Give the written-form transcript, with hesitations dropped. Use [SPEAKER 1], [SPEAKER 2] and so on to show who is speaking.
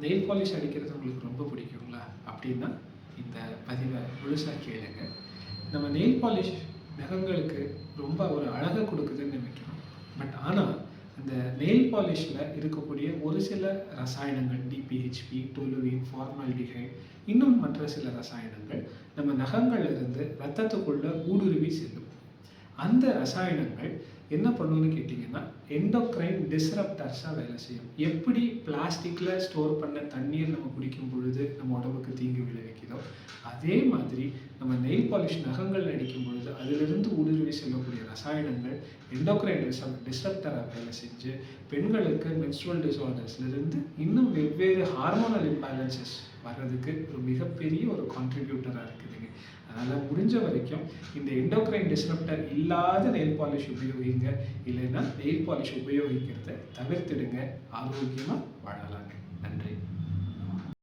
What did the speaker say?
[SPEAKER 1] Nail polish அடிக்கிறது உங்களுக்கு ரொம்ப பிடிக்குங்களா? அப்படின்னா இந்த பதிவை முழுசா கேளுங்க. நம்ம நெயில் பாலிஷ் நகங்களுக்கு ரொம்ப ஒரு அழகை கொடுக்குதுன்னு நினைக்கிறோம். பட் ஆனால் அந்த நெயில் பாலிஷில் இருக்கக்கூடிய ஒரு சில ரசாயனங்கள் டிபிஹெச்பி, டொலுவின், ஃபார்மால்டிஹைட், இன்னும் மற்ற சில ரசாயனங்கள் நம்ம நகங்கள்ல இருந்து ரத்தத்துக்குள்ள ஊடுருவி செல்லும். அந்த ரசாயனங்கள் என்ன பண்ணுன்னு கேட்டிங்கன்னா எண்டோக்ரைன் டிஸ்ரப்டர்ஸாக வேலை செய்யும். எப்படி பிளாஸ்டிக்கில் ஸ்டோர் பண்ண தண்ணீர் நம்ம குடிக்கும் பொழுது நம்ம உடம்புக்கு தீங்கு விளைவிக்குதோ, அதே மாதிரி நம்ம நெயில் பாலிஷ் நகங்கள் அடிக்கும் பொழுது அதிலிருந்து ஊடுருவி செல்லக்கூடிய ரசாயனங்கள் எண்டோக்ரைன் டிஸ்ரப்டராக வேலை செஞ்சு பெண்களுக்கு மென்ஸ்ட்ருவல் டிஸார்டர்ஸ்லேருந்து இன்னும் வெவ்வேறு ஹார்மோனல் இம்பேலன்சஸ் வர்றதுக்கு ஒரு மிகப்பெரிய ஒரு கான்ட்ரிபியூட்டராக இருக்குதுங்க. அதனால் முடிஞ்ச வரைக்கும் இந்த எண்டோக்ரைன் டிஸ்ரப்டர் இல்லாத நெயில் பாலிஷ் உபயோகிங்க. இல்லைன்னா நெயில் பாலிஷ் உபயோகிக்கிறத தவிர்த்துடுங்க. ஆரோக்கியமாக வாழலாம்.